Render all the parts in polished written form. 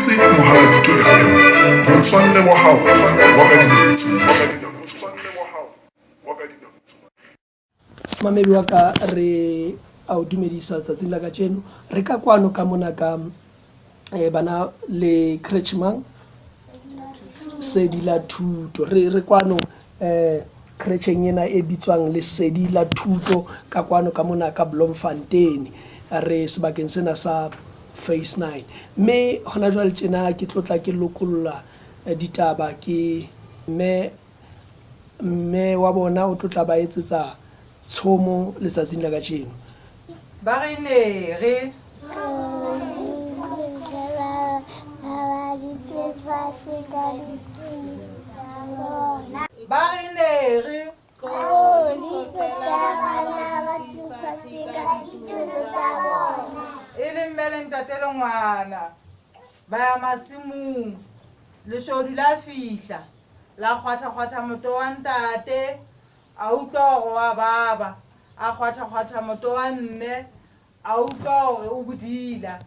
mametse Mohaladito FM, motswalle wa hao wa ka dinako tsohle. Mamedi wa ka re a o dumedisa tsatsing la kajeno re ka kwano ka mona ka bana le Kretschmann Sedi la Thuto re kwano Kretscheng ena e bitswang le Sedi la Thuto ka kwano ka mona ka Bloemfontein re sebakeng sena sa Phase 9 mme hona jwale tjena ke tlotla ke lokolla ditaba ke mme wa bona o tlotla ba etsetsa tshomo letsatsing la kajeno ba re ne re e le mme le ntate le ngwana ba ya masimong leshodu la fihla la kgwatha moto wa ntate a utlwa hore wa baba a kgwatha moto wa mme a utlwa hore o bodila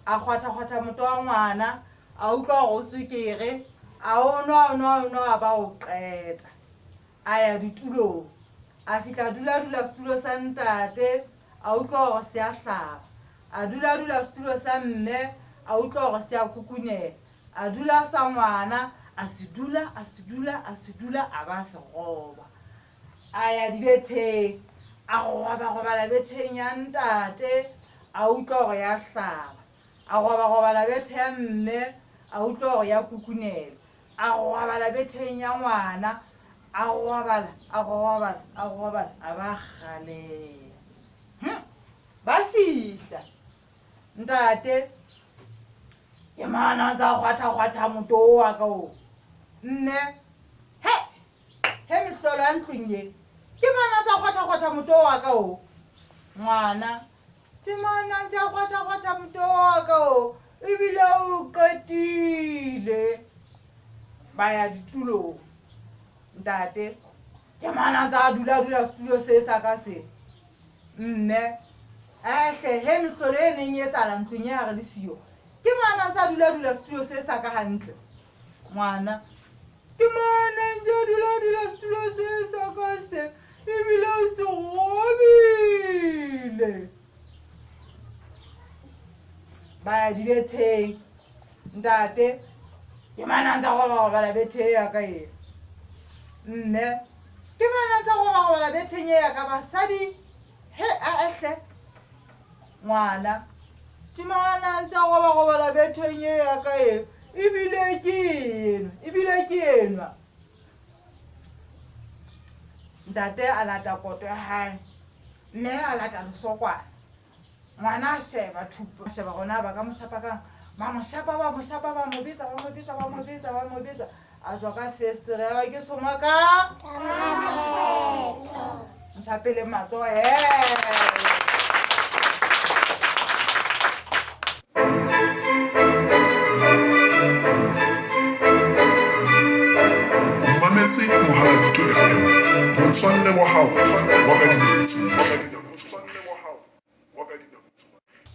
a kgwatha moto wa ngwana a utlwa hore o tswekere a onwa ba o qeta a ya ditulong a fihla dula setulo sa ntate a utlwa hore se a hlaba a dula setulo sa mme a utlwa hore se a kukunela a dula sa ngwana a se dula a ba se roba a ya dibetheng a robala betheng ya ntate a utlwa hore ya hlaba a robala bethe ya mme a utlwa hore ya kukunela a robala betheng ya ngwana a robala a ba galeya ba fihla ntate ke mana tsa kgwatha moto wa ka o nne he mehlolo ya ntlong ye ke mana tsa kgwatha moto wa ka o ngwana ke mana tsa kgwatha moto wa ka o ebile o qetile ba ya ditulong ntate ke mana tsa dula setulo se sa ka se mme he mehlolo e neng e etsala ntlong ya re le siyo ke mana tsa dula setulo se sa ka hantle ngwana ke mana tsa dula setulo se sa ka se ebile o se robile ba ya dibetheng ntate ke mana tsa robala bethe ya ka e nne ke mana tsa robala betheng ya ka basadi he a ehle ngwana ke mana tsa robala betheng ya ka e ebile ke enwa ntate a lata koto ya hae mme a lata lesokwana ngwana a sheba thupo a sheba gona ba ka moshapa kang ba mo betsa a jwa ka festere ya ke soma ka nshapele matso Mametse Mohaladito FM, motswalle wa hao wa ka dinako tsohle.